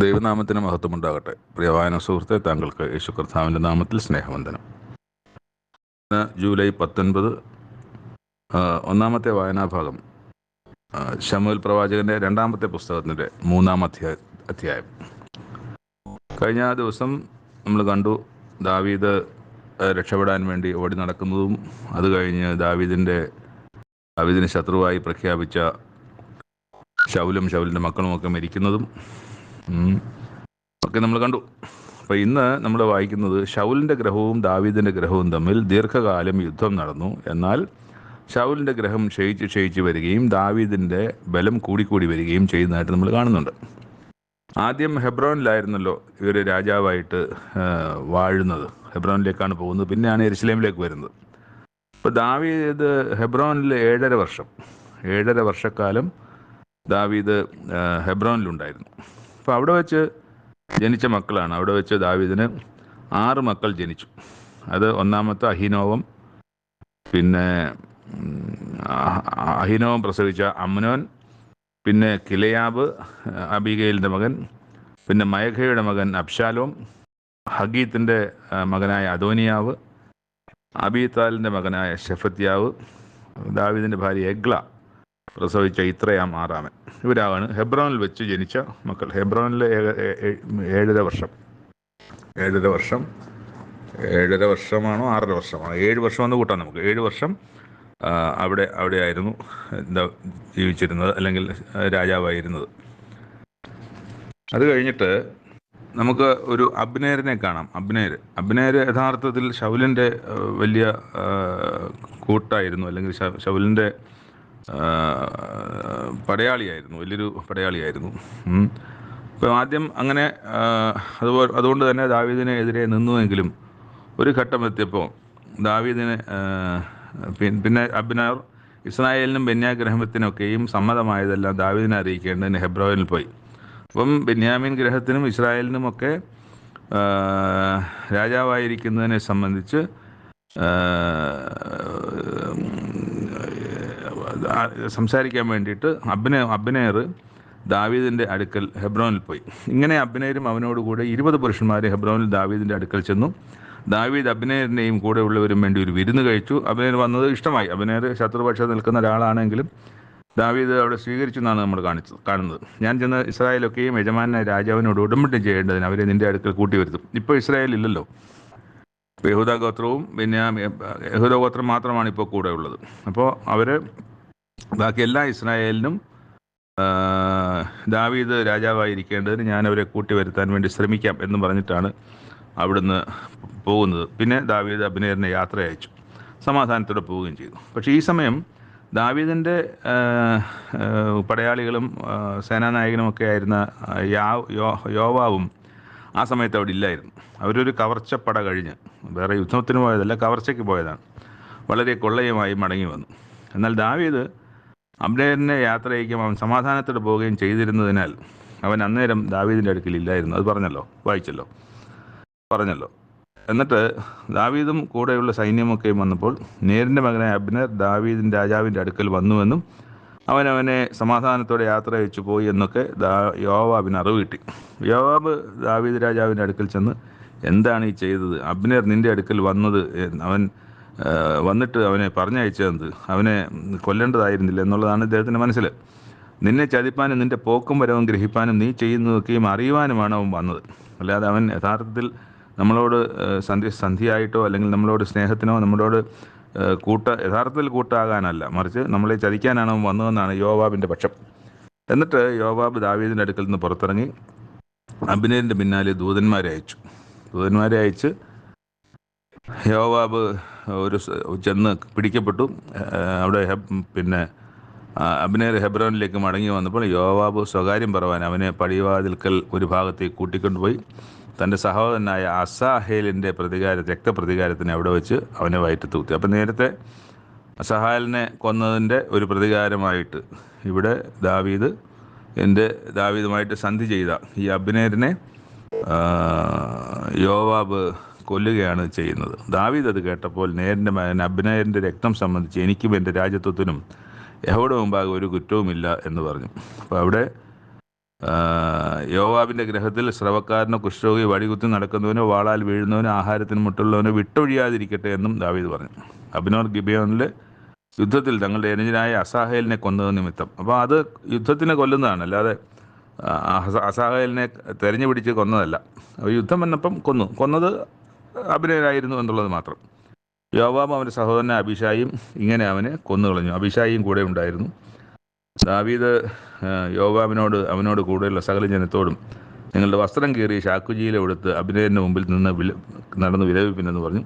ദൈവനാമത്തിന് മഹത്വമുണ്ടാകട്ടെ. പ്രിയ വായന സുഹൃത്തെ, താങ്കൾക്ക് യേശു കർത്താവിൻ്റെ നാമത്തിൽ സ്നേഹവന്ദനം. ഇന്ന് ജൂലൈ 19. ഒന്നാമത്തെ വായനാഭാഗം ശമൂവേൽ പ്രവാചകൻ്റെ രണ്ടാമത്തെ പുസ്തകത്തിൻ്റെ 3-ാം അധ്യായം. കഴിഞ്ഞ ദിവസം നമ്മൾ കണ്ടു ദാവീദ് രക്ഷപ്പെടാൻ വേണ്ടി ഓടി നടക്കുന്നതും അത് കഴിഞ്ഞ് ദാവീദിന് ശത്രുവായി പ്രഖ്യാപിച്ച ശൗലിൻ്റെ മക്കളുമൊക്കെ മരിക്കുന്നതും ഒക്കെ നമ്മൾ കണ്ടു. അപ്പോൾ ഇന്ന് നമ്മൾ വായിക്കുന്നത് ശൗലിൻ്റെ ഗ്രഹവും ദാവീദിൻ്റെ ഗ്രഹവും തമ്മിൽ ദീർഘകാലം യുദ്ധം നടന്നു. എന്നാൽ ശൗലിൻ്റെ ഗ്രഹം ക്ഷയിച്ച് വരികയും ദാവീദിൻ്റെ ബലം കൂടിക്കൂടി വരികയും ചെയ്യുന്നതായിട്ട് നമ്മൾ കാണുന്നുണ്ട്. ആദ്യം ഹെബ്രോനിലായിരുന്നല്ലോ ഇവർ രാജാവായിട്ട് വാഴുന്നത്. ഹെബ്രോനിലേക്കാണ് പോകുന്നത്, പിന്നെയാണ് യെരുശലേമിലേക്ക് വരുന്നത്. അപ്പോൾ ദാവീദ് ഹെബ്രോനിൽ 7.5 വർഷക്കാലം ദാവീദ് ഹെബ്രോനിലുണ്ടായിരുന്നു. അപ്പോൾ അവിടെ വെച്ച് ജനിച്ച മക്കളാണ്. അവിടെ വെച്ച് ദാവീദിന് 6 മക്കൾ ജനിച്ചു. അത് ഒന്നാമത്തെ അഹിനോവം, പിന്നെ അഹിനോവം പ്രസവിച്ച അമ്നോൻ, പിന്നെ കിലെയാബ് അബീഗയിലിൻ്റെ മകൻ, പിന്നെ മയഖയുടെ മകൻ അബ്ശാലോം, ഹഗീത്തിൻ്റെ മകനായ അദോനിയാവ്, അബീതാലിൻ്റെ മകനായ ഷെഫത്യാവ്, ദാവീദിൻ്റെ ഭാര്യ എഗ്ല പ്രസവിച്ച ഇത്രയാം 6-ാമൻ. ഇവരാണ് ഹെബ്രോനിൽ വെച്ച് ജനിച്ച മക്കൾ. ഹെബ്രോനിൽ 7.5 വർഷം 7.5 വർഷമാണോ 6.5 വർഷമാണോ 7 വർഷം എന്ന് കൂട്ടാം നമുക്ക്. 7 വർഷം അവിടെയായിരുന്നു ജീവിച്ചിരുന്നത്, അല്ലെങ്കിൽ രാജാവായിരുന്നത്. അത് കഴിഞ്ഞിട്ട് നമുക്ക് ഒരു അബ്നേരിനെ കാണാം. അബ്നേർ യഥാർത്ഥത്തിൽ ശൗലിൻ്റെ വലിയ കൂട്ടായിരുന്നു, അല്ലെങ്കിൽ ശൗലിൻ്റെ പടയാളിയായിരുന്നു, വലിയൊരു പടയാളിയായിരുന്നു. അപ്പോൾ ആദ്യം അങ്ങനെ അതുകൊണ്ട് തന്നെ ദാവീദിനെതിരെ നിന്നുവെങ്കിലും ഒരു ഘട്ടം എത്തിയപ്പോൾ ദാവീദിന് പിന്നെ അബ്നേർ ഇസ്രായേലിനും ബെന്യാഗ്രഹത്തിനൊക്കെയും സമ്മതമായതെല്ലാം ദാവീദിനെ അറിയിക്കേണ്ടതിന് ഹെബ്രോനിൽ പോയി. അപ്പം ബെന്യാമിൻ ഗ്രഹത്തിനും ഇസ്രായേലിനുമൊക്കെ രാജാവായിരിക്കുന്നതിനെ സംബന്ധിച്ച് സംസാരിക്കാൻ വേണ്ടിയിട്ട് അബ്നേർ ദാവീദിൻ്റെ അടുക്കൽ ഹെബ്രോനിൽ പോയി. ഇങ്ങനെ അബ്നേരും അവനോടുകൂടെ 20 പുരുഷന്മാർ ഹെബ്രോനിൽ ദാവീദിൻ്റെ അടുക്കൽ ചെന്നു. ദാവീദ് അബ്നേരിനെയും കൂടെ ഉള്ളവരും വേണ്ടി ഒരു വിരുന്ന് കഴിച്ചു. അബ്നേർ വന്നത് ഇഷ്ടമായി. അബ്നേർ ശത്രുപക്ഷം നിൽക്കുന്ന ഒരാളാണെങ്കിലും ദാവീദ് അവിടെ സ്വീകരിച്ചു എന്നാണ് നമ്മൾ കാണുന്നത്. ഞാൻ ചെന്ന് ഇസ്രായേലൊക്കെയും യജമാനായ രാജാവിനോട് ഉടമ്പടി ചെയ്യേണ്ടതിന് അവരെ നിൻ്റെ അടുക്കൽ കൂട്ടി വരുത്തും. ഇപ്പോൾ ഇസ്രായേൽ ഇല്ലല്ലോ. ഇപ്പോൾ യഹൂദാ ഗോത്രവും യഹൂദാ ഗോത്രം മാത്രമാണ് ഇപ്പോൾ കൂടെ ഉള്ളത്. അപ്പോൾ അവർ ബാക്കി എല്ലാ ഇസ്രായേലിനും ദാവീദ് രാജാവായിരിക്കേണ്ടതിന് ഞാൻ അവരെ കൂട്ടി വരുത്താൻ വേണ്ടി ശ്രമിക്കാം എന്ന് പറഞ്ഞിട്ടാണ് അവിടുന്ന് പോകുന്നത്. പിന്നെ ദാവീദ് അബ്നേരിനെ യാത്ര അയച്ചു, സമാധാനത്തോടെ പോവുകയും ചെയ്തു. പക്ഷേ ഈ സമയം ദാവീദിൻ്റെ പടയാളികളും സേനാനായകനുമൊക്കെ ആയിരുന്ന യോവാബും ആ സമയത്ത് അവിടെ ഇല്ലായിരുന്നു. അവരൊരു കവർച്ചപ്പട കഴിഞ്ഞ്, വേറെ യുദ്ധത്തിന് പോയതല്ല, കവർച്ചയ്ക്ക് പോയതാണ്. വളരെ കൊള്ളയുമായി മടങ്ങി വന്നു. എന്നാൽ ദാവീദ് അബ്നേരിനെ യാത്ര അയക്കുകയും അവൻ സമാധാനത്തോടെ പോവുകയും ചെയ്തിരുന്നതിനാൽ അവൻ അന്നേരം ദാവീദിൻ്റെ അടുക്കൽ ഇല്ലായിരുന്നു. അത് പറഞ്ഞല്ലോ. എന്നിട്ട് ദാവീദും കൂടെയുള്ള സൈന്യമൊക്കെയും വന്നപ്പോൾ നേരിൻ്റെ മകനായ അബ്നേർ ദാവീദിൻ്റെ രാജാവിൻ്റെ അടുക്കൽ വന്നുവെന്നും അവനെ സമാധാനത്തോടെ യാത്ര അയച്ചു പോയി എന്നൊക്കെ യോവാബിന് അറിവ് കിട്ടി. യോവാബ് ദാവീദ് രാജാവിൻ്റെ അടുക്കൽ ചെന്ന്, എന്താണ് ഈ ചെയ്തത്? അബ്നേർ നിൻ്റെ അടുക്കൽ വന്നിട്ട് അവനെ പറഞ്ഞയച്ചത് അവനെ കൊല്ലേണ്ടതായിരുന്നില്ല എന്നുള്ളതാണ് ഇദ്ദേഹത്തിൻ്റെ മനസ്സിൽ. നിന്നെ ചതിപ്പാനും നിൻ്റെ പോക്കും വരവും ഗ്രഹിപ്പാനും നീ ചെയ്യുന്നതൊക്കെയും അറിയുവാനുമാണ് അവൻ വന്നത്. അല്ലാതെ അവൻ യഥാർത്ഥത്തിൽ നമ്മളോട് സന്ധിയായിട്ടോ അല്ലെങ്കിൽ നമ്മളോട് സ്നേഹത്തിനോ നമ്മളോട് യഥാർത്ഥത്തിൽ കൂട്ടാകാനല്ല, മറിച്ച് നമ്മളെ ചതിക്കാനാണ് അവൻ വന്നതെന്നാണ് യോവാബിൻ്റെ പക്ഷം. എന്നിട്ട് യോവാബ് ദാവീദിൻ്റെ അടുക്കൽ നിന്ന് പുറത്തിറങ്ങി അബ്നേരിൻ്റെ പിന്നാലെ ദൂതന്മാരെ അയച്ച് യോവാബ് ചെന്ന് പിടിക്കപ്പെട്ടു. അവിടെ പിന്നെ അബ്നേർ ഹെബ്രോനിലേക്ക് മടങ്ങി വന്നപ്പോൾ യോവാബ് സ്വകാര്യം പറവാൻ അവനെ പടിവാതിൽക്കൽ ഒരു ഭാഗത്തേക്ക് കൂട്ടിക്കൊണ്ടുപോയി തൻ്റെ സഹോദരനായ അസാഹേലിൻ്റെ രക്തപ്രതികാരത്തിന് അവിടെ വെച്ച് അവനെ വയറ്റി തൂത്തി. അപ്പം നേരത്തെ അസഹാലിനെ കൊന്നതിൻ്റെ ഒരു പ്രതികാരമായിട്ട് ഇവിടെ ദാവീദുമായിട്ട് സന്ധി ചെയ്ത ഈ അബ്നേരിനെ യോവാബ് കൊല്ലുകയാണ് ചെയ്യുന്നത്. ദാവീദ് അത് കേട്ടപ്പോൾ നേരിൻ്റെ മകൻ അബ്നേരിൻ്റെ രക്തം സംബന്ധിച്ച് എനിക്കും എൻ്റെ രാജത്വത്തിനും യഹോവയുടെ മുമ്പാകെ ഒരു കുറ്റവുമില്ല എന്ന് പറഞ്ഞു. അപ്പോൾ അവിടെ യോവാബിൻ്റെ ഗൃഹത്തിൽ സ്രവക്കാരനോ കുഷ്ഠരോഗി വടികുത്തി നടക്കുന്നവനോ വാളാൽ വീഴുന്നവനോ ആഹാരത്തിന് മുട്ടുള്ളവനോ വിട്ടൊഴിയാതിരിക്കട്ടെ എന്നും ദാവീദ് പറഞ്ഞു. അബ്നേർ ഗിബെയോനിൽ യുദ്ധത്തിൽ തങ്ങളുടെ അനുജനായ അസാഹേലിനെ കൊന്നത് നിമിത്തം. അപ്പോൾ അത് യുദ്ധത്തിനെ കൊല്ലുന്നതാണ്, അല്ലാതെ അസാഹേലിനെ തെരഞ്ഞു പിടിച്ച് കൊന്നതല്ല. യുദ്ധം വന്നപ്പം കൊന്നത് അബ്നേരായിരുന്നു എന്നുള്ളത് മാത്രം. യോവാബ് അവൻ്റെ സഹോദരനെ അബീശായും ഇങ്ങനെ അവനെ കൊന്നുകളഞ്ഞു. അബീശായും കൂടെ ഉണ്ടായിരുന്നു. ദാവീദ് യോവാബിനോട് അവനോട് കൂടെയുള്ള സകല ജനത്തോടും നിങ്ങളുടെ വസ്ത്രം കീറി ശാക്കുചീല എടുത്ത് അബ്നേരിൻ്റെ മുമ്പിൽ നിന്ന് നടന്ന് വിലപിപ്പിനെന്ന് പറഞ്ഞു.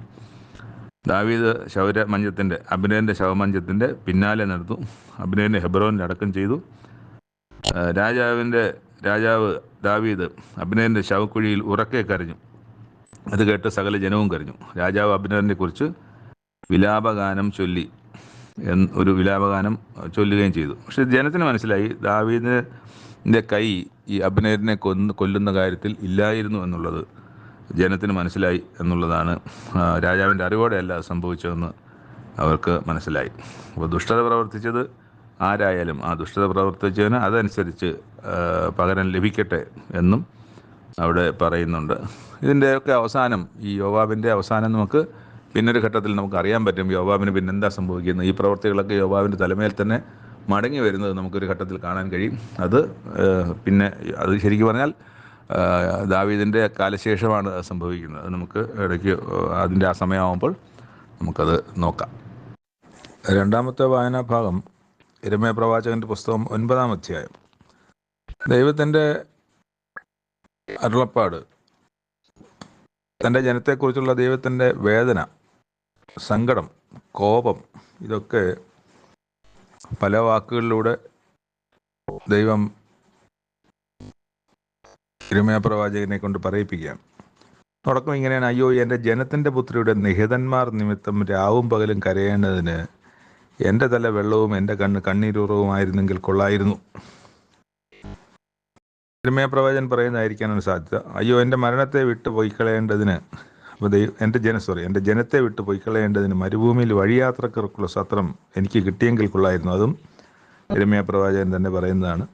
ദാവീദ് അബ്നേരിൻ്റെ ശവമഞ്ചത്തിൻ്റെ പിന്നാലെ നടന്നു. അബ്നേരിനെ ഹെബ്രോനിൽ അടക്കം ചെയ്തു. രാജാവ് ദാവീദ് അബ്നേരിൻ്റെ ശവക്കുഴിയിൽ ഉറക്കെ കരഞ്ഞു. അത് കേട്ട് സകല ജനവും കരഞ്ഞു. രാജാവ് അബ്നേരിനെ കുറിച്ച് ഒരു വിലാപഗാനം ചൊല്ലുകയും ചെയ്തു. പക്ഷെ ജനത്തിന് മനസ്സിലായി ദാവീദിൻ്റെ കൈ ഈ അബ്നേരിനെ കൊല്ലുന്ന കാര്യത്തിൽ ഇല്ലായിരുന്നു എന്നുള്ളത് ജനത്തിന് മനസ്സിലായി എന്നുള്ളതാണ്. രാജാവിൻ്റെ അറിവോടെയല്ല സംഭവിച്ചതെന്ന് അവർക്ക് മനസ്സിലായി. അപ്പോൾ ദുഷ്ടത പ്രവർത്തിച്ചത് ആരായാലും ആ ദുഷ്ടത പ്രവർത്തിച്ചതിന് അതനുസരിച്ച് പകരം ലഭിക്കട്ടെ എന്നും അവിടെ പറയുന്നുണ്ട്. ഇതിൻ്റെയൊക്കെ അവസാനം, ഈ യോവാബിൻ്റെ അവസാനം നമുക്ക് പിന്നൊരു ഘട്ടത്തിൽ നമുക്ക് അറിയാൻ പറ്റും യോവാബിന് പിന്നെ എന്താ സംഭവിക്കുന്നത്. ഈ പ്രവർത്തികളൊക്കെ യോവാബിൻ്റെ തലമേൽ തന്നെ മടങ്ങി വരുന്നത് നമുക്കൊരു ഘട്ടത്തിൽ കാണാൻ കഴിയും. അത് ശരിക്കും പറഞ്ഞാൽ ദാവീദിൻ്റെ കാലശേഷമാണ് സംഭവിക്കുന്നത്. നമുക്ക് ഇടയ്ക്ക് അതിൻ്റെ ആ സമയമാകുമ്പോൾ നമുക്കത് നോക്കാം. രണ്ടാമത്തെ വായനാ ഭാഗം യിരെമ്യാ പ്രവാചകൻ്റെ പുസ്തകം 9-ാം അധ്യായം. ദൈവത്തിൻ്റെ അരുളപ്പാട്, തൻ്റെ ജനത്തെക്കുറിച്ചുള്ള ദൈവത്തിൻ്റെ വേദന, സങ്കടം, കോപം, ഇതൊക്കെ പല വാക്കുകളിലൂടെ ദൈവം യിരെമ്യാ പ്രവാചകനെ കൊണ്ട് പറയിപ്പിക്കുകയാണ്. തുടക്കം ഇങ്ങനെയാണ്: അയ്യോ, എൻ്റെ ജനത്തിൻ്റെ പുത്രിയുടെ നിഹിതന്മാർ നിമിത്തം രാവും പകലും കരയേണ്ടതിന് എൻ്റെ തല വെള്ളവും എൻ്റെ കണ്ണ് കണ്ണീരുറവുമായിരുന്നെങ്കിൽ കൊള്ളായിരുന്നു. യിരെമ്യാ പ്രവാചകൻ പറയുന്നതായിരിക്കാനാണ് സാധ്യത. അയ്യോ, എൻ്റെ മരണത്തെ വിട്ട് പൊയ്ക്കളയേണ്ടതിന് എൻ്റെ ജനത്തെ വിട്ട് പൊയ്ക്കളയേണ്ടതിന് മരുഭൂമിയിൽ വഴിയാത്രക്കാർക്കുള്ള സത്രം എനിക്ക് കിട്ടിയെങ്കിൽ കൊള്ളായിരുന്നു. അതും യിരെമ്യാ പ്രവാചകൻ തന്നെ പറയുന്നതാണ്.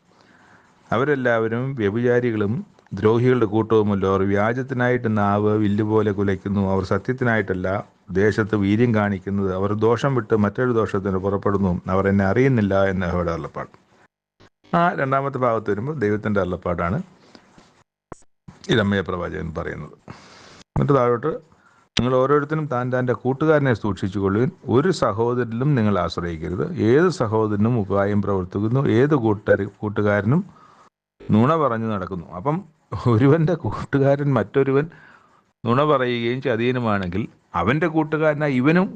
അവരെല്ലാവരും വ്യഭിചാരികളും ദ്രോഹികളുടെ കൂട്ടവുമല്ലോ. അവർ വ്യാജത്തിനായിട്ട് നാവ് വില്ലുപോലെ കുലയ്ക്കുന്നു. അവർ സത്യത്തിനായിട്ടല്ല ദേശത്ത് വീര്യം കാണിക്കുന്നത്. അവർ ദോഷം വിട്ട് മറ്റൊരു ദോഷത്തിന് പുറപ്പെടുന്നു. അവർ എന്നെ അറിയുന്നില്ല എന്ന യഹോവയുടെ അരുളപ്പാട്. ആ രണ്ടാമത്തെ ഭാഗത്ത് വരുമ്പോൾ ദൈവത്തിൻ്റെ അരുളപ്പാടാണ് യിരെമ്യാ പ്രവാചകൻ പറയുന്നത്. എന്നിട്ട് താഴോട്ട്: നിങ്ങൾ ഓരോരുത്തരും താൻ്റെ കൂട്ടുകാരനെ സൂക്ഷിച്ചുകൊള്ളുവിൻ. ഒരു സഹോദരനിലും നിങ്ങൾ ആശ്രയിക്കരുത്. ഏത് സഹോദരനും ഉപായം പ്രവർത്തിക്കുന്നു. ഏത് കൂട്ടുകാരനും നുണ പറഞ്ഞു നടക്കുന്നു. അപ്പം ഒരുവൻ്റെ കൂട്ടുകാരൻ മറ്റൊരുവൻ നുണ പറയുകയും ചതിയനുമാണെങ്കിൽ അവൻ്റെ കൂട്ടുകാരനായി ഇവനും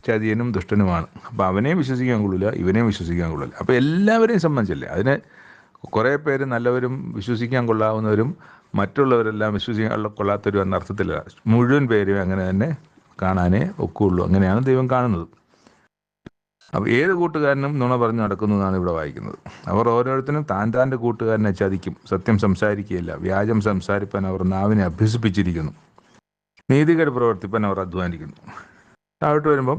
ചതിയനും ദുഷ്ടനുമാണ്. അപ്പം അവനെയും വിശ്വസിക്കാൻ കൊള്ളില്ല, ഇവനെയും വിശ്വസിക്കാൻ കൊള്ളില്ല. അപ്പോൾ എല്ലാവരെയും സംബന്ധിച്ചല്ലേ. അതിന് കുറേ പേര് നല്ലവരും വിശ്വസിക്കാൻ കൊള്ളാവുന്നവരും മറ്റുള്ളവരെല്ലാം വിശ്വസിക്കാൻ കൊള്ളാത്തവരും എന്ന അർത്ഥത്തില്ല. മുഴുവൻ പേരും അങ്ങനെ തന്നെ കാണാനേ ഒക്കുള്ളൂ. അങ്ങനെയാണ് ദൈവം കാണുന്നത്. അപ്പോൾ ഏത് കൂട്ടുകാരനും നുണ പറഞ്ഞു നടക്കുന്നു എന്നാണ് ഇവിടെ വായിക്കുന്നത്. അവർ ഓരോരുത്തരും താൻ്റെ കൂട്ടുകാരനെ ചതിക്കും. സത്യം സംസാരിക്കുകയില്ല. വ്യാജം സംസാരിപ്പാൻ അവർ നാവിനെ അഭ്യസിപ്പിച്ചിരിക്കുന്നു. നീതികേട് പ്രവർത്തിപ്പാൻ അവർ അധ്വാനിക്കുന്നു. താഴോട്ട് വരുമ്പം: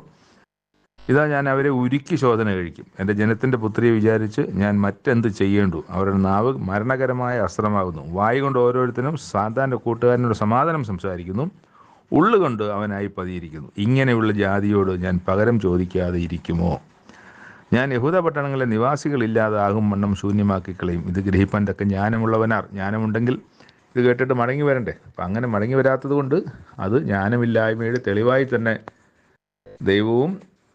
ഇതാ, ഞാൻ അവരെ ഉരുക്കി ശോധന കഴിക്കും. എൻ്റെ ജനത്തിൻ്റെ പുത്രിയെ വിചാരിച്ച് ഞാൻ മറ്റെന്ത് ചെയ്യേണ്ടു? അവരുടെ നാവ് മരണകരമായ അസ്ത്രമാകുന്നു. വായ് കൊണ്ട് ഓരോരുത്തരും താൻ്റെ കൂട്ടുകാരനോട് സമാധാനം സംസാരിക്കുന്നു. ഉള്ളുകൊണ്ട് അവനായി പതിയിരിക്കുന്നു. ഇങ്ങനെയുള്ള ജാതിയോട് ഞാൻ പകരം ചോദിക്കാതെ ഇരിക്കുമോ? ഞാൻ യഹൂദ പട്ടണങ്ങളിലെ നിവാസികളില്ലാതാകും വണ്ണം ശൂന്യമാക്കിക്കളയും. ഇത് ഗ്രഹിപ്പാൻ തക്ക ജ്ഞാനമുള്ളവനാർ. ജ്ഞാനമുണ്ടെങ്കിൽ ഇത് കേട്ടിട്ട് മടങ്ങി വരണ്ടേ? അപ്പം അങ്ങനെ മടങ്ങി വരാത്തത് കൊണ്ട് അത് ജ്ഞാനമില്ലായ്മയുടെ തെളിവായി തന്നെ ദൈവവും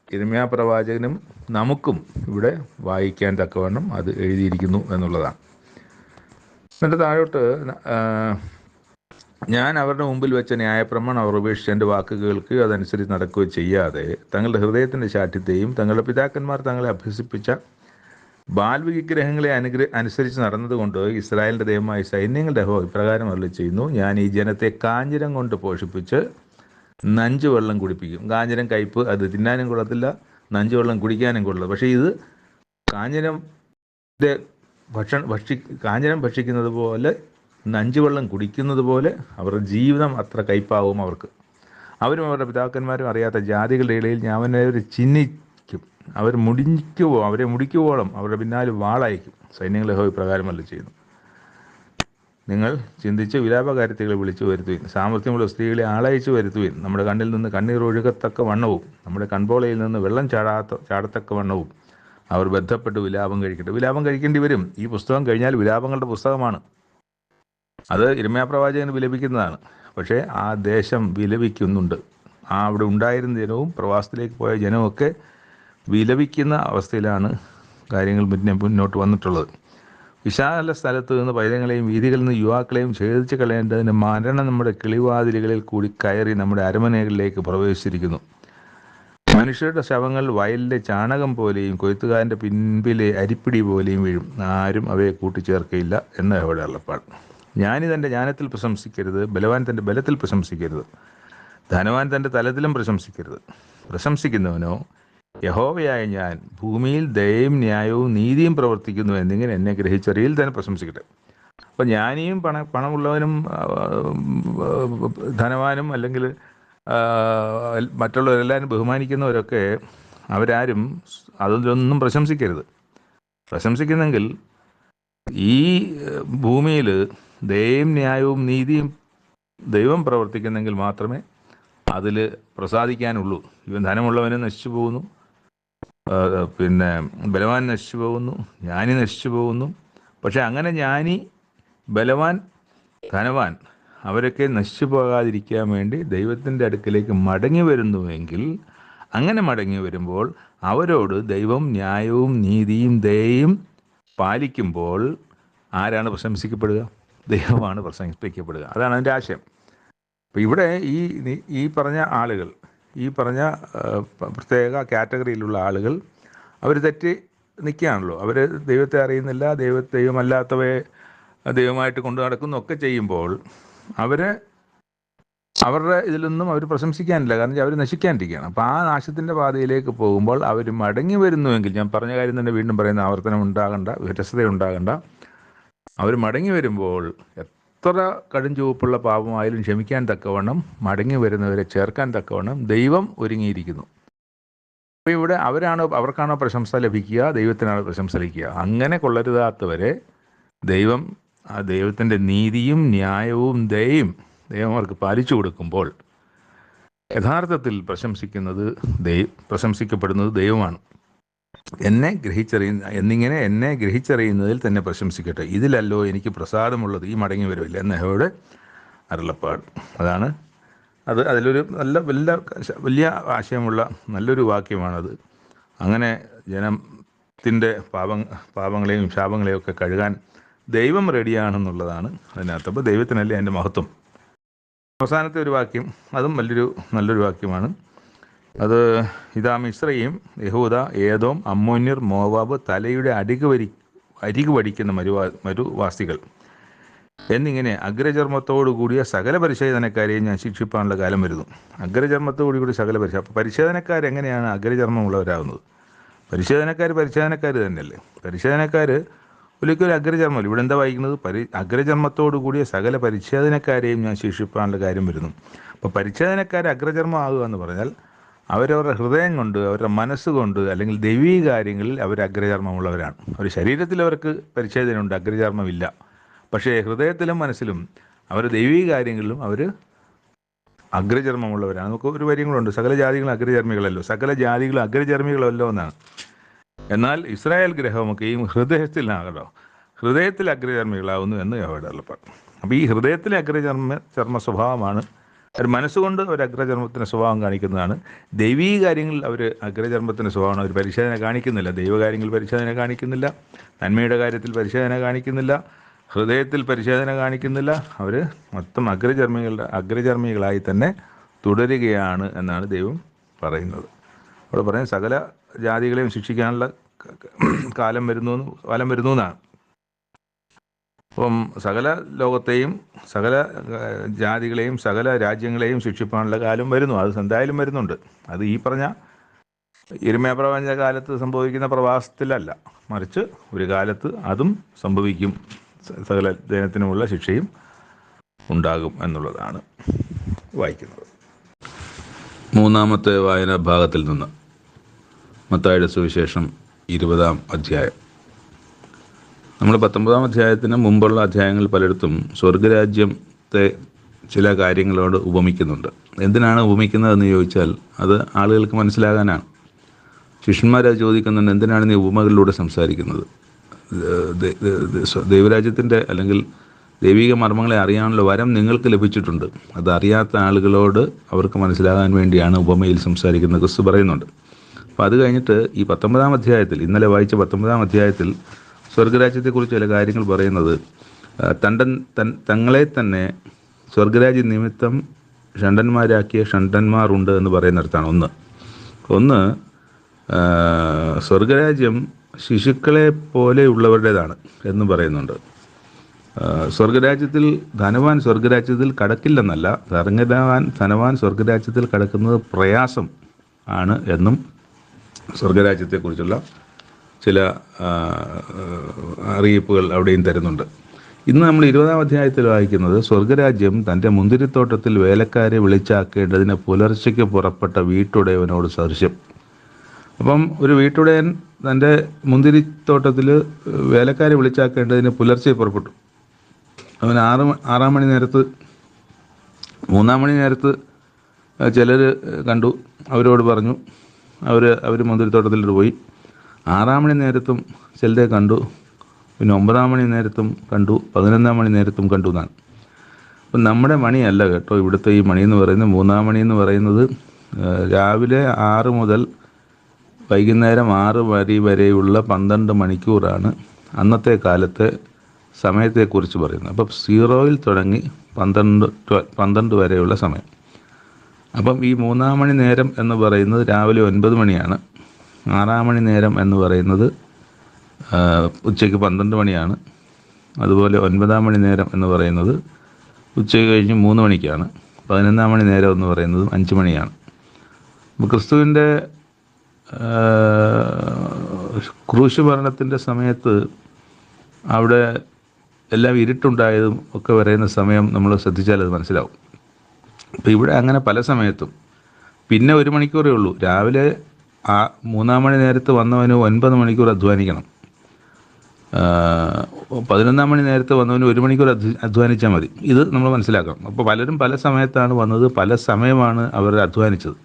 യിരെമ്യാ പ്രവാചകനും നമുക്കും ഇവിടെ വായിക്കാൻ തക്കവണ്ണം അത് എഴുതിയിരിക്കുന്നു എന്നുള്ളതാണ്. എന്നിട്ട് താഴോട്ട്: ഞാൻ അവരുടെ മുമ്പിൽ വെച്ച ന്യായപ്രമാണം അവർ ഉപേക്ഷിച്ച് എൻ്റെ വാക്ക് കേൾക്കുകയോ അതനുസരിച്ച് നടക്കുകയോ ചെയ്യാതെ തങ്ങളുടെ ഹൃദയത്തിൻ്റെ ശാഠ്യത്തെയും തങ്ങളുടെ പിതാക്കന്മാർ തങ്ങളെ അഭ്യസിപ്പിച്ച ബാൽവിഗ്രഹങ്ങളെ അനുസരിച്ച് നടന്നതുകൊണ്ട് ഇസ്രായേലിൻ്റെ ദൈവമായ സൈന്യങ്ങളുടെ യഹോവ ഇപ്രകാരം അരുളിച്ചെയ്യുന്നു: ഞാൻ ഈ ജനത്തെ കാഞ്ഞിരം കൊണ്ട് പോഷിപ്പിച്ച് നഞ്ചു വെള്ളം കുടിപ്പിക്കും. കാഞ്ഞിരം കയ്പ്, അത് തിന്നാനും കൊള്ളത്തില്ല, നഞ്ചു വെള്ളം കുടിക്കാനും കൊള്ളില്ല. പക്ഷേ ഇത് കാഞ്ഞിരത്തിൻ്റെ കാഞ്ഞിരം ഭക്ഷിക്കുന്നത് പോലെ നഞ്ചു വെള്ളം കുടിക്കുന്നത് പോലെ അവരുടെ ജീവിതം അത്ര കയ്പാവും അവർക്ക്. അവരും അവരുടെ പിതാക്കന്മാരും അറിയാത്ത ജാതികളുടെ ഇടയിൽ ഞാൻ അവരെ ചിഹ്നിക്കും. അവരെ മുടിക്കുവോളം അവരുടെ പിന്നാലെ വാളയക്കും. സൈന്യങ്ങളെ യഹോവ ഇപ്രകാരമല്ല ചെയ്യുന്നു. നിങ്ങൾ ചിന്തിച്ച് വിലാപകാരത്തികളെ വിളിച്ചു വരുത്തുവിൻ, സാമർഥ്യമുള്ള സ്ത്രീകളെ ആളയച്ചു വരുത്തുവിൻ, നമ്മുടെ കണ്ണിൽ നിന്ന് കണ്ണീർ ഒഴുകത്തക്ക വണ്ണവും നമ്മുടെ കൺപോളയിൽ നിന്ന് വെള്ളം ചാടത്തക്ക വണ്ണവും അവർ ബന്ധപ്പെട്ട് വിലാപം കഴിക്കട്ടെ. വിലാപം കഴിക്കേണ്ടി വരും. ഈ പുസ്തകം കഴിഞ്ഞാൽ വിലാപങ്ങളുടെ പുസ്തകമാണ്. അത് യിരെമ്യാ പ്രവാചകൻ വിലപിക്കുന്നതാണ്. പക്ഷേ ആ ദേശം വിലപിക്കുന്നുണ്ട്. അവിടെ ഉണ്ടായിരുന്ന ജനവും പ്രവാസത്തിലേക്ക് പോയ ജനവുമൊക്കെ വിലപിക്കുന്ന അവസ്ഥയിലാണ് കാര്യങ്ങൾ മുന്നോട്ട് വന്നിട്ടുള്ളത്. വിശാല സ്ഥലത്ത് നിന്ന് പൈതങ്ങളെയും വീതികളിൽ നിന്ന് യുവാക്കളെയും ഛേദിച്ച് കളയേണ്ടതിന് മരണം നമ്മുടെ കിളിവാതിലുകളിൽ കൂടി കയറി നമ്മുടെ അരമനകളിലേക്ക് പ്രവേശിച്ചിരിക്കുന്നു. മനുഷ്യരുടെ ശവങ്ങൾ വയലിലെ ചാണകം പോലെയും കൊയ്ത്തുകാരൻ്റെ പിൻപിലെ അരിപ്പിടി പോലെയും വീഴും, ആരും അവയെ കൂട്ടിച്ചേർക്കയില്ല എന്ന അവിടെ അരുളപ്പാട്. ജ്ഞാനി തൻ്റെ ജ്ഞാനത്തിൽ പ്രശംസിക്കരുത്, ബലവാൻ തൻ്റെ ബലത്തിൽ പ്രശംസിക്കരുത്, ധനവാൻ തൻ്റെ തലത്തിലും പ്രശംസിക്കരുത്. പ്രശംസിക്കുന്നവനോ യഹോവയായ ഞാൻ ഭൂമിയിൽ ദയയും ന്യായവും നീതിയും പ്രവർത്തിക്കുന്നു എന്നിങ്ങനെ എന്നെ ഗ്രഹിച്ചറിയിൽ തന്നെ പ്രശംസിക്കട്ടെ. അപ്പോൾ ജ്ഞാനിയും പണമുള്ളവനും ധനവാനും അല്ലെങ്കിൽ മറ്റുള്ളവരെല്ലാവരും ബഹുമാനിക്കുന്നവരൊക്കെ അവരാരും അതിലൊന്നും പ്രശംസിക്കരുത്. പ്രശംസിക്കുന്നെങ്കിൽ ഈ ഭൂമിയിൽ ദയയും ന്യായവും നീതിയും ദൈവം പ്രവർത്തിക്കുന്നെങ്കിൽ മാത്രമേ അതിൽ പ്രസാദിക്കാനുള്ളൂ. ഇവൻ ധനമുള്ളവന് നശിച്ചു പോകുന്നു, പിന്നെ ബലവാൻ നശിച്ചു പോകുന്നു, ജ്ഞാനി നശിച്ചു പോകുന്നു. പക്ഷെ അങ്ങനെ ജ്ഞാനി, ബലവാൻ, ധനവാൻ അവരൊക്കെ നശിച്ചു പോകാതിരിക്കാൻ വേണ്ടി ദൈവത്തിൻ്റെ അടുക്കിലേക്ക് മടങ്ങി വരുന്നുവെങ്കിൽ, അങ്ങനെ മടങ്ങി വരുമ്പോൾ അവരോട് ദൈവം ന്യായവും നീതിയും ദയയും പാലിക്കുമ്പോൾ ആരാണ് പ്രശംസിക്കപ്പെടുക? ദൈവമാണ് പ്രശംസിക്കപ്പെടുക. അതാണ് അതിൻ്റെ ആശയം. അപ്പോൾ ഇവിടെ ഈ പറഞ്ഞ ആളുകൾ, ഈ പറഞ്ഞ പ്രത്യേക കാറ്റഗറിയിലുള്ള ആളുകൾ അവർ തെറ്റി നിൽക്കുകയാണല്ലോ. അവർ ദൈവത്തെ അറിയുന്നില്ല, ദൈവമല്ലാത്തവയെ ദൈവമായിട്ട് കൊണ്ടു നടക്കുന്നൊക്കെ ചെയ്യുമ്പോൾ അവരുടെ ഇതിലൊന്നും അവർ പ്രശംസിക്കാനില്ല. കാരണം അവർ നശിക്കാനിരിക്കുകയാണ്. അപ്പോൾ ആ നാശത്തിൻ്റെ പാതയിലേക്ക് പോകുമ്പോൾ അവർ മടങ്ങി വരുന്നുവെങ്കിൽ, ഞാൻ പറഞ്ഞ കാര്യം തന്നെ വീണ്ടും പറയുന്ന ആവർത്തനം ഉണ്ടാകണ്ട, വ്യത്യസ്തത ഉണ്ടാകണ്ട. അവർ മടങ്ങി വരുമ്പോൾ എത്ര കടും ചുവപ്പുള്ള പാപമായാലും ക്ഷമിക്കാൻ തക്കവണ്ണം മടങ്ങി വരുന്നവരെ ചേർക്കാൻ തക്കവണ്ണം ദൈവം ഒരുങ്ങിയിരിക്കുന്നു. അപ്പോൾ ഇവിടെ അവർക്കാണോ പ്രശംസ ലഭിക്കുക, ദൈവത്തിനാണോ പ്രശംസ ലഭിക്കുക? അങ്ങനെ കൊള്ളരുതാത്തവരെ ദൈവത്തിൻ്റെ നീതിയും ന്യായവും ദയയും ദൈവം അവർക്ക് പാലിച്ചു കൊടുക്കുമ്പോൾ യഥാർത്ഥത്തിൽ പ്രശംസിക്കപ്പെടുന്നത് ദൈവമാണ്. എന്നെ ഗ്രഹിച്ചറിയുന്നതിൽ തന്നെ പ്രശംസിക്കട്ടെ, ഇതിലല്ലോ എനിക്ക് പ്രസാദമുള്ളത്, ഈ മടങ്ങി വരില്ല എന്ന യഹോവയുടെ അരുളപ്പാട്. അതാണ് അതിലൊരു വലിയ ആശയമുള്ള നല്ലൊരു വാക്യമാണത്. അങ്ങനെ ജനത്തിൻ്റെ പാപങ്ങളെയും ശാപങ്ങളെയും ഒക്കെ കഴുകാൻ ദൈവം റെഡിയാണെന്നുള്ളതാണ് അതിനകത്ത്. അപ്പോൾ ദൈവത്തിനല്ലേ അതിൻ്റെ മഹത്വം. അവസാനത്തെ ഒരു വാക്യം, അതും നല്ലൊരു വാക്യമാണ്. അത് ഇതാ മിസ്രയീം, യഹൂദ, ഏദോം, അമ്മോന്യർ, മോവാബ്, തലയുടെ അരികു വടിക്കുന്ന മരുവാസികൾ എന്നിങ്ങനെ അഗ്രചർമ്മത്തോടു കൂടിയ സകല പരിശോധനക്കാരെയും ഞാൻ ശിക്ഷിപ്പാനുള്ള കാലം വരുന്നു. അഗ്രചർമ്മത്തോടു കൂടി സകല അപ്പോൾ പരിശോധനക്കാരെങ്ങനെയാണ് അഗ്രചർമ്മമുള്ളവരാകുന്നത്? പരിശോധനക്കാർ തന്നെയല്ലേ. പരിശോധനക്കാർ ഒരിക്കലും അഗ്രചർമ്മമില്ല. ഇവിടെ എന്താ വായിക്കുന്നത്? അഗ്രചർമ്മത്തോടു കൂടിയ സകല പരിച്ഛേദനക്കാരെയും ഞാൻ ശിക്ഷിപ്പാനുള്ള കാര്യം വരുന്നു. അപ്പോൾ പരിച്ഛേദനക്കാർ അഗ്രചർമ്മം ആകുക എന്ന് പറഞ്ഞാൽ അവരവരുടെ ഹൃദയം കൊണ്ട്, അവരുടെ മനസ്സുകൊണ്ട്, അല്ലെങ്കിൽ ദൈവീക കാര്യങ്ങളിൽ അവർ അഗ്രചർമ്മമുള്ളവരാണ്. അവർ ശരീരത്തിൽ അവർക്ക് പരിച്ഛേദനയുണ്ട്, അഗ്രചർമ്മമില്ല. പക്ഷേ ഹൃദയത്തിലും മനസ്സിലും അവർ ദൈവീക കാര്യങ്ങളിലും അവർ അഗ്രചർമ്മമുള്ളവരാണ്. നമുക്ക് ഒരു വരികളുണ്ട്, സകല ജാതികളും അഗ്രചർമ്മികളല്ലോ, സകല ജാതികളും അഗ്രചർമ്മികളല്ലോ എന്നാണ്. എന്നാൽ ഇസ്രായേൽ ഗ്രഹമൊക്കെയും ഹൃദയത്തിൽ അഗ്രചർമ്മികളാവുന്നു എന്ന് യഹോവയുടെ അരുളപ്പാട്. അപ്പോൾ ഈ ഹൃദയത്തിലെ അഗ്രചർമ്മ സ്വഭാവമാണ്. അവർ മനസ്സുകൊണ്ട് ഒരു അഗ്രചർമ്മത്തിൻ്റെ സ്വഭാവം കാണിക്കുന്നതാണ്. ദൈവീക കാര്യങ്ങളിൽ അവർ അഗ്രചർമ്മത്തിൻ്റെ സ്വഭാവമാണ്. അവർ പരിശോധന കാണിക്കുന്നില്ല. ദൈവകാര്യങ്ങളിൽ പരിശോധന കാണിക്കുന്നില്ല, നന്മയുടെ കാര്യത്തിൽ പരിശോധന കാണിക്കുന്നില്ല, ഹൃദയത്തിൽ പരിശോധന കാണിക്കുന്നില്ല. അവർ മൊത്തം അഗ്രചർമ്മികളായി തന്നെ തുടരുകയാണ് എന്നാണ് ദൈവം പറയുന്നത്. അവിടെ പറയുന്നത് സകല ജാതികളെയും ശിക്ഷിക്കാനുള്ള കാലം വരുന്നു എന്നാണ്. അപ്പം സകല ലോകത്തെയും, സകല ജാതികളെയും, സകല രാജ്യങ്ങളെയും ശിക്ഷിപ്പാനുള്ള കാലം വരുന്നു. അത് എന്തായാലും വരുന്നുണ്ട്. അത് ഈ പറഞ്ഞ യിരെമ്യാ പ്രവാചകന്റെ കാലത്ത് സംഭവിക്കുന്ന പ്രവാസത്തിലല്ല, മറിച്ച് ഒരു കാലത്ത് അതും സംഭവിക്കും. സകല ജനത്തിനുമുള്ള ശിക്ഷയും ഉണ്ടാകും എന്നുള്ളതാണ് വായിക്കുന്നത്. മൂന്നാമത്തെ വായനാ ഭാഗത്തിൽ നിന്ന് മത്തായിയുടെ സുവിശേഷം 20-ാം അധ്യായം. നമ്മൾ 19-ാം അധ്യായത്തിന് മുമ്പുള്ള അധ്യായങ്ങൾ പലയിടത്തും സ്വർഗരാജ്യത്തെ ചില കാര്യങ്ങളോട് ഉപമിക്കുന്നുണ്ട്. എന്തിനാണ് ഉപമിക്കുന്നതെന്ന് ചോദിച്ചാൽ അത് ആളുകൾക്ക് മനസ്സിലാകാനാണ്. ശിഷ്യന്മാരത് ചോദിക്കുന്നുണ്ട്, എന്തിനാണ് നീ ഉപമകളിലൂടെ സംസാരിക്കുന്നത്? ദൈവരാജ്യത്തിൻ്റെ അല്ലെങ്കിൽ ദൈവിക മർമ്മങ്ങളെ അറിയാനുള്ള വരം നിങ്ങൾക്ക് ലഭിച്ചിട്ടുണ്ട്. അത് അറിയാത്ത ആളുകളോട് അവർക്ക് മനസ്സിലാകാൻ വേണ്ടിയാണ് ഉപമയിൽ സംസാരിക്കുന്നത് ക്രിസ്തു പറയുന്നുണ്ട്. അപ്പോൾ അത് കഴിഞ്ഞിട്ട് ഈ 19-ാം അധ്യായത്തിൽ, ഇന്നലെ വായിച്ച 19-ാം അധ്യായത്തിൽ സ്വർഗരാജ്യത്തെക്കുറിച്ച് ചില കാര്യങ്ങൾ പറയുന്നത്, തങ്ങളെ തന്നെ സ്വർഗരാജ്യ നിമിത്തം ഷണ്ഡന്മാരാക്കിയ ഷണ്ഡന്മാരുണ്ട് എന്ന് പറയുന്നിടത്താണ്. ഒന്ന് സ്വർഗരാജ്യം ശിശുക്കളെ പോലെയുള്ളവരുടേതാണ് എന്ന് പറയുന്നുണ്ട്. സ്വർഗരാജ്യത്തിൽ സ്വർഗരാജ്യത്തിൽ കടക്കില്ലെന്നല്ല, ധനവാൻ സ്വർഗരാജ്യത്തിൽ കടക്കുന്നത് പ്രയാസം ആണ് എന്നും സ്വർഗരാജ്യത്തെക്കുറിച്ചുള്ള ചില അറിയിപ്പുകൾ അവിടെയും തരുന്നുണ്ട്. ഇന്ന് നമ്മൾ 20-ാം അധ്യായത്തിൽ വായിക്കുന്നത് സ്വർഗരാജ്യം തൻ്റെ മുന്തിരിത്തോട്ടത്തിൽ വേലക്കാരെ വിളിച്ചാക്കേണ്ടതിന് പുലർച്ചയ്ക്ക് പുറപ്പെട്ട വീട്ടുടയവനോട് സദൃശ്യം. അപ്പം ഒരു വീട്ടുടയൻ തൻ്റെ മുന്തിരിത്തോട്ടത്തിൽ വേലക്കാരെ വിളിച്ചാക്കേണ്ടതിന് പുലർച്ചെ പുറപ്പെട്ടു. അവൻ 6 മണി നേരത്ത് 3 മണി നേരത്ത് ചിലർ കണ്ടു, അവരോട് പറഞ്ഞു, അവർ മുന്തിരിത്തോട്ടത്തിലോട്ട് പോയി. 6 മണി നേരത്തും ചിലരെ കണ്ടു, പിന്നെ 9 മണി നേരത്തും കണ്ടു, 11 മണി നേരത്തും കണ്ടു എന്നാണ്. അപ്പം നമ്മുടെ മണിയല്ല കേട്ടോ ഇവിടുത്തെ ഈ മണി എന്ന് പറയുന്നത്. 3 മണി എന്ന് പറയുന്നത് രാവിലെ 6 മുതൽ വൈകുന്നേരം 6 വരെയുള്ള 12 മണിക്കൂറാണ് അന്നത്തെ കാലത്തെ സമയത്തെക്കുറിച്ച് പറയുന്നത്. അപ്പം 0-ൽ തുടങ്ങി 12 വരെയുള്ള സമയം. അപ്പം ഈ 3 മണി നേരം എന്ന് പറയുന്നത് രാവിലെ 9 മണിയാണ്. 6 മണി നേരം എന്ന് പറയുന്നത് ഉച്ചയ്ക്ക് 12 മണിയാണ്. അതുപോലെ 9 മണി നേരം എന്ന് പറയുന്നത് ഉച്ചയ്ക്ക് കഴിഞ്ഞ് 3 മണിക്കാണ്. 11 മണി നേരം എന്ന് പറയുന്നത് 5 മണിയാണ്. അപ്പോൾ ക്രിസ്തുവിൻ്റെ ക്രൂശ് മരണത്തിൻ്റെ സമയത്ത് അവിടെ എല്ലാം ഇരുട്ടുണ്ടായതും ഒക്കെ പറയുന്ന സമയം നമ്മൾ ശ്രദ്ധിച്ചാൽ അത് മനസ്സിലാവും. അപ്പോൾ ഇവിടെ അങ്ങനെ പല സമയത്തും പിന്നെ 1 മണിക്കൂറേ ഉള്ളൂ. രാവിലെ 3 മണി നേരത്ത് വന്നവന് 9 മണിക്കൂർ അധ്വാനിക്കണം. 11 മണി നേരത്ത് വന്നവന് 1 മണിക്കൂർ അധ്വാനിച്ചാൽ മതി. ഇത് നമ്മൾ മനസ്സിലാക്കണം. അപ്പോൾ പലരും പല സമയത്താണ് വന്നത്, പല സമയമാണ് അവർ അധ്വാനിച്ചത്.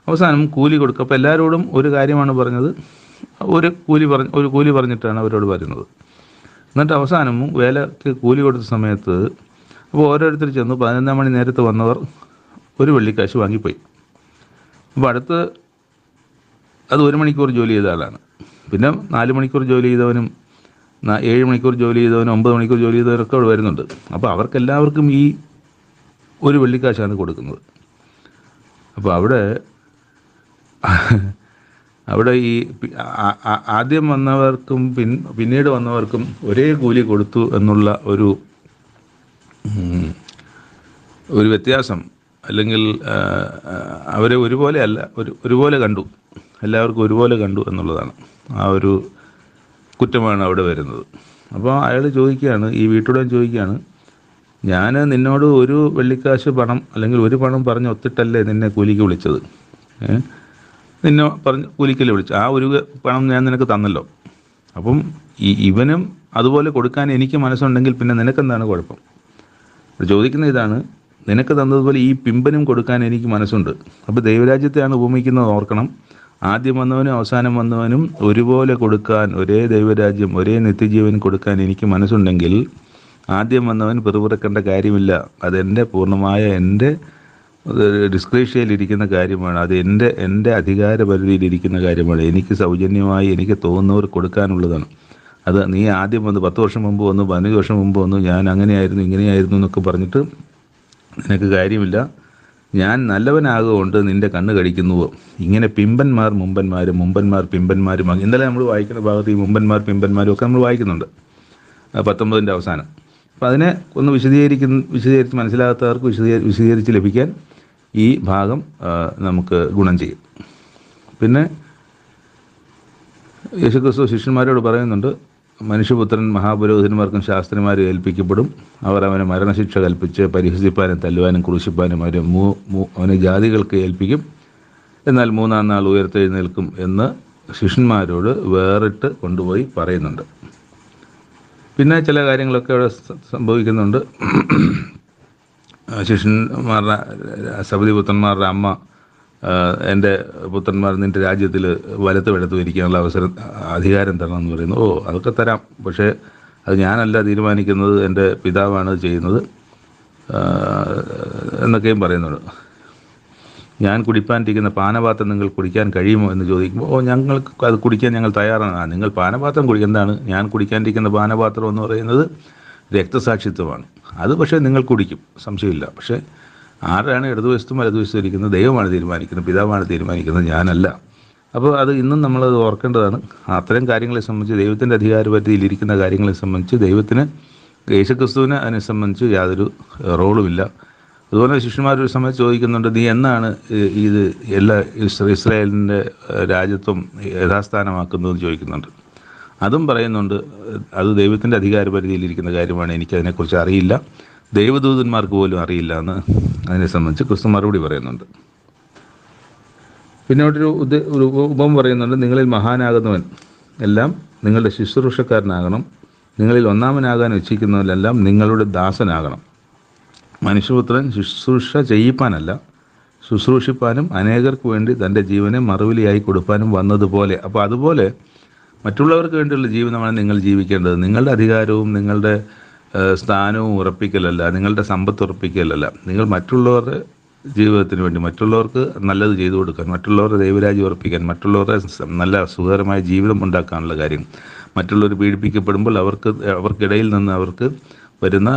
അവസാനം കൂലി കൊടുക്കുക. അപ്പോൾ എല്ലാവരോടും ഒരു കാര്യമാണ് പറഞ്ഞത്, ഒരു കൂലി പറഞ്ഞിട്ടാണ് അവരോട് പറയുന്നത്. എന്നിട്ട് അവസാനം വേലയ്ക്ക് കൂലി കൊടുത്ത സമയത്ത് അപ്പോൾ ഓരോരുത്തർ ചെന്ന് 11 മണി നേരത്ത് വന്നവർ 1 വെള്ളിക്കാശ് വാങ്ങിപ്പോയി. അപ്പോൾ അടുത്ത് അത് 1 മണിക്കൂർ ജോലി ചെയ്ത ആളാണ്. പിന്നെ 4 മണിക്കൂർ ജോലി ചെയ്തവനും 7 മണിക്കൂർ ജോലി ചെയ്തവനും 9 മണിക്കൂർ ജോലി ചെയ്തവരൊക്കെ അവിടെ വരുന്നുണ്ട്. അപ്പോൾ അവർക്കെല്ലാവർക്കും ഈ 1 വെള്ളിക്കാശാണ് കൊടുക്കുന്നത്. അപ്പോൾ അവിടെ ഈ ആദ്യം വന്നവർക്കും പിന്നീട് വന്നവർക്കും ഒരേ കൂലി കൊടുത്തു എന്നുള്ള ഒരു വ്യത്യാസം, അല്ലെങ്കിൽ അവരെ ഒരുപോലെ അല്ല, ഒരുപോലെ കണ്ടു, എല്ലാവർക്കും ഒരുപോലെ കണ്ടു എന്നുള്ളതാണ് ആ ഒരു കുറ്റമാണ് അവിടെ വരുന്നത്. അപ്പോൾ അയാൾ ചോദിക്കുകയാണ്, ഈ വീട്ടുടൻ ചോദിക്കുകയാണ്, ഞാൻ നിന്നോട് 1 വെള്ളിക്കാശ് പണം അല്ലെങ്കിൽ 1 പണം പറഞ്ഞ് ഒത്തിട്ടല്ലേ നിന്നെ കൂലിക്ക് വിളിച്ചത്? നിന്നെ പറഞ്ഞ് കൂലിക്കല്ലേ വിളിച്ചു, ആ 1 പണം ഞാൻ നിനക്ക് തന്നല്ലോ. അപ്പം ഇവനും അതുപോലെ കൊടുക്കാൻ എനിക്ക് മനസ്സുണ്ടെങ്കിൽ പിന്നെ നിനക്കെന്താണ് കുഴപ്പം? ചോദിക്കുന്ന ഇതാണ്, നിനക്ക് തന്നതുപോലെ ഈ പിമ്പനും കൊടുക്കാൻ എനിക്ക് മനസ്സുണ്ട്. അപ്പോൾ ദൈവരാജ്യത്തെയാണ് ഉപമിക്കുന്നത്, ഓർക്കണം. ആദ്യം വന്നവനും അവസാനം വന്നവനും ഒരുപോലെ കൊടുക്കാൻ, ഒരേ ദൈവരാജ്യം, ഒരേ നിത്യജീവൻ കൊടുക്കാൻ എനിക്ക് മനസ്സുണ്ടെങ്കിൽ ആദ്യം വന്നവൻ പിറുപിറുക്കേണ്ട കാര്യമില്ല. അതെൻ്റെ പൂർണ്ണമായ എൻ്റെ ഡിസ്ക്രിപ്ഷനിലിരിക്കുന്ന കാര്യമാണ്. അത് എൻ്റെ അധികാര പരിധിയിലിരിക്കുന്ന കാര്യമാണ്. എനിക്ക് സൗജന്യമായി എനിക്ക് തോന്നുന്നവർ കൊടുക്കാനുള്ളതാണ്. അത് നീ ആദ്യം വന്ന് 10 വർഷം മുമ്പ് വന്നു, 15 വർഷം മുമ്പ് വന്നു, ഞാൻ അങ്ങനെയായിരുന്നു ഇങ്ങനെയായിരുന്നു എന്നൊക്കെ പറഞ്ഞിട്ട് നിനക്ക് കാര്യമില്ല. ഞാൻ നല്ലവനാകൊണ്ട് നിൻ്റെ കണ്ണ് കടിക്കുന്നുവോ? ഇങ്ങനെ പിമ്പന്മാർ മുമ്പന്മാരും മുമ്പന്മാർ പിമ്പന്മാരും. ഇന്നലെ നമ്മൾ വായിക്കുന്ന ഭാഗത്ത് ഈ മുമ്പന്മാർ പിമ്പന്മാരും ഒക്കെ നമ്മൾ വായിക്കുന്നുണ്ട് 19ൻ്റെ അവസാനം. അപ്പോൾ അതിനെ ഒന്ന് വിശദീകരിച്ച് മനസ്സിലാകാത്തവർക്ക് വിശദീകരിച്ച് ലഭിക്കാൻ ഈ ഭാഗം നമുക്ക് ഗുണം ചെയ്യും. പിന്നെ യേശുക്രിസ്തു ശിഷ്യന്മാരോട് പറയുന്നുണ്ട്, മനുഷ്യപുത്രൻ മഹാപുരോഹിതന്മാർക്കും ശാസ്ത്രിമാരും ഏൽപ്പിക്കപ്പെടും. അവർ അവനെ മരണശിക്ഷ കൽപ്പിച്ച് പരിഹസിപ്പാനും തല്ലുവാനും ക്രൂശിപ്പാനും അവനെ ജാതികൾക്ക് ഏൽപ്പിക്കും. എന്നാൽ 3-ാം നാൾ ഉയർത്തെഴുന്നേൽക്കും എന്ന് ശിഷ്യന്മാരോട് വേറിട്ട് കൊണ്ടുപോയി പറയുന്നുണ്ട്. പിന്നെ ചില കാര്യങ്ങളൊക്കെ അവിടെ സംഭവിക്കുന്നുണ്ട്. ശിഷ്യന്മാരുടെ സബദിപുത്രന്മാരുടെ അമ്മ, എൻ്റെ പുത്രന്മാർ നിൻ്റെ രാജ്യത്തിൽ വലത്തും ഇടത്തും ഇരിക്കാനുള്ള അധികാരം തരണമെന്ന് പറയുന്നു. അതൊക്കെ തരാം, പക്ഷേ അത് ഞാനല്ല തീരുമാനിക്കുന്നത്, എൻ്റെ പിതാവാണ് ചെയ്യുന്നത് എന്നൊക്കെയും പറയുന്നുണ്ട്. ഞാൻ കുടിപ്പാനിരിക്കുന്ന പാനപാത്രം നിങ്ങൾ കുടിക്കാൻ കഴിയുമോ എന്ന് ചോദിക്കുമ്പോൾ ഞങ്ങൾക്ക് അത് കുടിക്കാൻ ഞങ്ങൾ തയ്യാറാണ്. നിങ്ങൾ പാനപാത്രം എന്താണ്? ഞാൻ കുടിക്കാനിരിക്കുന്ന പാനപാത്രം എന്ന് പറയുന്നത് രക്തസാക്ഷിത്വമാണ്. അത് പക്ഷേ നിങ്ങൾ കുടിക്കും, സംശയമില്ല. പക്ഷേ ആരാണ് ഇടതുവശത്തും വലതുവശത്തും ഇരിക്കുന്നത്? ദൈവമാണ് തീരുമാനിക്കുന്നത്, പിതാവാണ് തീരുമാനിക്കുന്നത്, ഞാനല്ല. അപ്പോൾ അത് ഇന്നും നമ്മളത് ഓർക്കേണ്ടതാണ്. അത്തരം കാര്യങ്ങളെ സംബന്ധിച്ച്, ദൈവത്തിൻ്റെ അധികാരപരിധിയിൽ ഇരിക്കുന്ന കാര്യങ്ങളെ സംബന്ധിച്ച് ദൈവത്തിന്, യേശുക്രിസ്തുവിന് അതിനെ സംബന്ധിച്ച് യാതൊരു റോളുമില്ല. അതുപോലെ ശിഷ്യന്മാരൊരു സമയത്ത് ചോദിക്കുന്നുണ്ട്, നീ എന്നാണ് ഇത് എല്ലാ ഇസ്രായേലിൻ്റെ രാജ്യത്വം യഥാസ്ഥാനമാക്കുന്നതെന്ന് ചോദിക്കുന്നുണ്ട്. അതും പറയുന്നുണ്ട്, അത് ദൈവത്തിൻ്റെ അധികാരപരിധിയിലിരിക്കുന്ന കാര്യമാണ്, എനിക്കതിനെക്കുറിച്ച് അറിയില്ല, ദൈവദൂതന്മാർക്ക് പോലും അറിയില്ല എന്ന് അതിനെ സംബന്ധിച്ച് ക്രിസ്തു മറുപടി പറയുന്നുണ്ട്. പിന്നെ അവിടെ ഒരു ഉപമ പറയുന്നുണ്ട്, നിങ്ങളിൽ മഹാനാകുന്നവൻ എല്ലാം നിങ്ങളുടെ ശുശ്രൂഷക്കാരനാകണം, നിങ്ങളിൽ ഒന്നാമനാകാൻ ഇച്ഛിക്കുന്നവരെല്ലാം നിങ്ങളുടെ ദാസനാകണം. മനുഷ്യപുത്രൻ ശുശ്രൂഷ ചെയ്യിപ്പാനല്ല, ശുശ്രൂഷിപ്പാനും അനേകർക്ക് വേണ്ടി തൻ്റെ ജീവനെ മറുവിലയായി കൊടുപ്പാനും വന്നതുപോലെ. അപ്പോൾ അതുപോലെ മറ്റുള്ളവർക്ക് വേണ്ടിയുള്ള ജീവിതമാണ് നിങ്ങൾ ജീവിക്കേണ്ടത്. നിങ്ങളുടെ അധികാരവും നിങ്ങളുടെ സ്ഥാനവും ഉറപ്പിക്കലല്ല, നിങ്ങളുടെ സമ്പത്ത് ഉറപ്പിക്കലല്ല. നിങ്ങൾ മറ്റുള്ളവരുടെ ജീവിതത്തിന് വേണ്ടി, മറ്റുള്ളവർക്ക് നല്ലത് ചെയ്തു കൊടുക്കാൻ, മറ്റുള്ളവരുടെ ദൈവരാജ്യം ഉറപ്പിക്കാൻ, മറ്റുള്ളവരുടെ നല്ല സുഖകരമായ ജീവിതം ഉണ്ടാക്കാനുള്ള കാര്യം, മറ്റുള്ളവർ പീഡിപ്പിക്കപ്പെടുമ്പോൾ അവർക്കിടയിൽ നിന്ന് അവർക്ക് വരുന്ന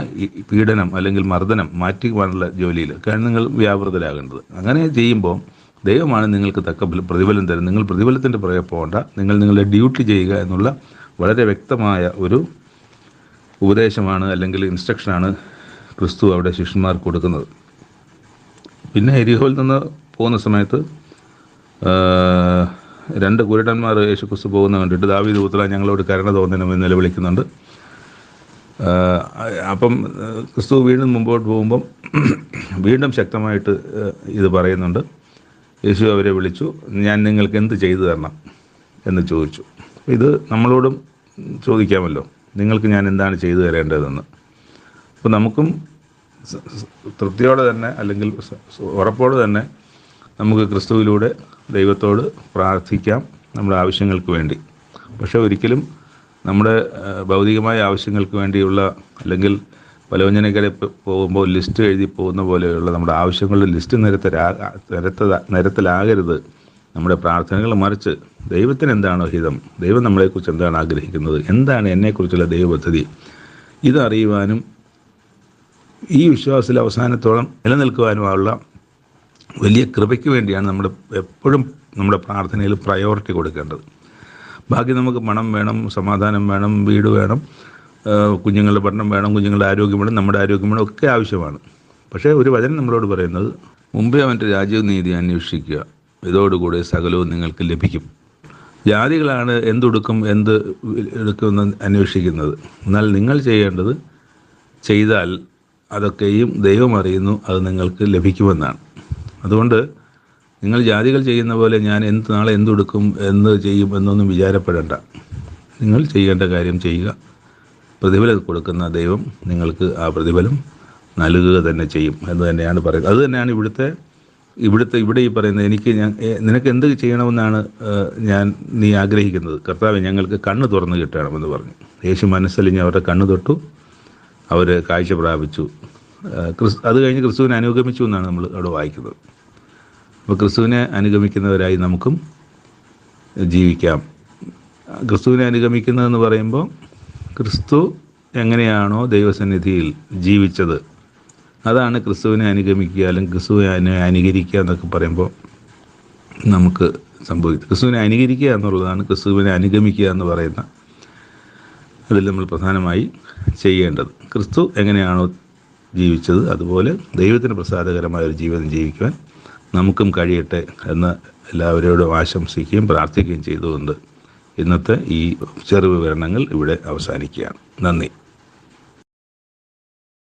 പീഡനം അല്ലെങ്കിൽ മർദ്ദനം മാറ്റുവാനുള്ള ജോലിയിലൊക്കെയാണ് നിങ്ങൾ വ്യാപൃതരാകേണ്ടത്. അങ്ങനെ ചെയ്യുമ്പോൾ ദൈവമാണ് നിങ്ങൾക്ക് തക്ക പ്രതിഫലം തരുന്നത്. നിങ്ങൾ പ്രതിഫലത്തിൻ്റെ പുറകെ പോകേണ്ട, നിങ്ങൾ നിങ്ങളുടെ ഡ്യൂട്ടി ചെയ്യുക എന്നുള്ള വളരെ വ്യക്തമായ ഒരു ഉപദേശമാണ് അല്ലെങ്കിൽ ഇൻസ്ട്രക്ഷനാണ് ക്രിസ്തു അവിടെ ശിഷ്യന്മാർക്ക് കൊടുക്കുന്നത്. പിന്നെ എരിഹോയിൽ നിന്ന് പോകുന്ന സമയത്ത് 2 കുരുടന്മാർ യേശുക്രിസ്തു പോകുന്ന കണ്ടിട്ട്, ദാവീദ് പുത്രാ ഞങ്ങളോട് കരുണ തോന്നണമെന്ന് നിലവിളിക്കുന്നുണ്ട്. അപ്പം ക്രിസ്തു വീണ്ടും മുമ്പോട്ട് പോകുമ്പം വീണ്ടും ശക്തമായിട്ട് ഇത് പറയുന്നുണ്ട്. യേശു അവരെ വിളിച്ചു, ഞാൻ നിങ്ങൾക്ക് എന്ത് ചെയ്തു തരണം എന്ന് ചോദിച്ചു. ഇത് നമ്മളോടും ചോദിക്കാമല്ലോ, നിങ്ങൾക്ക് ഞാൻ എന്താണ് ചെയ്തു തരേണ്ടതെന്ന്. അപ്പോൾ നമുക്കും തൃപ്തിയോടെ തന്നെ അല്ലെങ്കിൽ ഉറപ്പോടെ തന്നെ നമുക്ക് ക്രിസ്തുവിലൂടെ ദൈവത്തോട് പ്രാർത്ഥിക്കാം നമ്മുടെ ആവശ്യങ്ങൾക്ക് വേണ്ടി. പക്ഷേ ഒരിക്കലും നമ്മുടെ ഭൗതികമായ ആവശ്യങ്ങൾക്ക് വേണ്ടിയുള്ള അല്ലെങ്കിൽ പലവ്യഞ്ജനക്കടയിൽ പോകുമ്പോൾ ലിസ്റ്റ് എഴുതി പോകുന്ന പോലെയുള്ള നമ്മുടെ ആവശ്യങ്ങളുടെ ലിസ്റ്റ് നിരത്തിലാകരുത് നമ്മുടെ പ്രാർത്ഥനകൾ. മറിച്ച് ദൈവത്തിന് എന്താണോ ഹിതം, ദൈവം നമ്മളെക്കുറിച്ച് എന്താണ് ആഗ്രഹിക്കുന്നത്, എന്താണ് എന്നെക്കുറിച്ചുള്ള ദൈവപദ്ധതി, ഇതറിയുവാനും ഈ വിശ്വാസത്തിൽ അവസാനത്തോളം നിലനിൽക്കുവാനുമുള്ള വലിയ കൃപയ്ക്ക് വേണ്ടിയാണ് എപ്പോഴും നമ്മുടെ പ്രാർത്ഥനയിൽ പ്രയോറിറ്റി കൊടുക്കേണ്ടത്. ബാക്കി നമുക്ക് പണം വേണം, സമാധാനം വേണം, വീട് വേണം, കുഞ്ഞുങ്ങളുടെ പഠനം വേണം, കുഞ്ഞുങ്ങളുടെ ആരോഗ്യം വേണം, നമ്മുടെ ആരോഗ്യം വേണം, ഒക്കെ ആവശ്യമാണ്. പക്ഷേ ഒരു വചനം നമ്മളോട് പറയുന്നത്, മുമ്പേ അവൻ്റെ രാജ്യവും നീതി അന്വേഷിക്കുക, ഇതോടുകൂടി സകലവും നിങ്ങൾക്ക് ലഭിക്കും. ജാതികളാണ് എന്തുടുക്കും എന്ത് എടുക്കുമെന്ന് അന്വേഷിക്കുന്നത്. എന്നാൽ നിങ്ങൾ ചെയ്യേണ്ടത് ചെയ്താൽ അതൊക്കെയും ദൈവം അറിയുന്നു, അത് നിങ്ങൾക്ക് ലഭിക്കുമെന്നാണ്. അതുകൊണ്ട് നിങ്ങൾ ജാതികൾ ചെയ്യുന്ന പോലെ ഞാൻ നാളെ എന്തുടുക്കും എന്ത് ചെയ്യും എന്നൊന്നും വിചാരപ്പെടേണ്ട. നിങ്ങൾ ചെയ്യേണ്ട കാര്യം ചെയ്യുക. പ്രതിഫലം കൊടുക്കുന്ന ദൈവം നിങ്ങൾക്ക് ആ പ്രതിഫലം നൽകുക തന്നെ ചെയ്യും എന്ന് തന്നെയാണ് പറയുന്നത്. അത് തന്നെയാണ് ഇവിടെ ഈ പറയുന്നത്, നിനക്ക് എന്ത് ചെയ്യണമെന്നാണ് നീ ആഗ്രഹിക്കുന്നത്? കർത്താവ് ഞങ്ങൾക്ക് കണ്ണ് തുറന്ന് കിട്ടണമെന്ന് പറഞ്ഞു. യേശു മനസ്സലിഞ്ഞ് അവരുടെ കണ്ണ് തൊട്ടു, അവർ കാഴ്ച പ്രാപിച്ചു. അത് കഴിഞ്ഞ് ക്രിസ്തുവിനെ അനുഗമിച്ചു എന്നാണ് നമ്മൾ അവിടെ വായിക്കുന്നത്. അപ്പോൾ ക്രിസ്തുവിനെ അനുഗമിക്കുന്നവരായി നമുക്കും ജീവിക്കാം. ക്രിസ്തുവിനെ അനുഗമിക്കുന്നതെന്ന് പറയുമ്പോൾ ക്രിസ്തു എങ്ങനെയാണോ ദൈവസന്നിധിയിൽ ജീവിച്ചത്, അതാണ് ക്രിസ്തുവിനെ അനുഗമിക്കുക അല്ലെങ്കിൽ ക്രിസ്തുവിനെ അനുകരിക്കുക എന്നൊക്കെ പറയുമ്പോൾ നമുക്ക് സംഭവിക്കും. ക്രിസ്തുവിനെ അനുകരിക്കുക എന്നുള്ളതാണ് ക്രിസ്തുവിനെ അനുഗമിക്കുക എന്ന് പറയുന്ന അതിൽ നമ്മൾ പ്രധാനമായി ചെയ്യേണ്ടത്. ക്രിസ്തു എങ്ങനെയാണോ ജീവിച്ചത് അതുപോലെ ദൈവത്തിന് പ്രസാദകരമായ ഒരു ജീവിതം ജീവിക്കുവാൻ നമുക്കും കഴിയട്ടെ എന്ന് എല്ലാവരോടും ആശംസിക്കുകയും പ്രാർത്ഥിക്കുകയും ചെയ്തുകൊണ്ട് ഇന്നത്തെ ഈ ചെറു വിവരണങ്ങൾ ഇവിടെ അവസാനിക്കുകയാണ്. നന്ദി.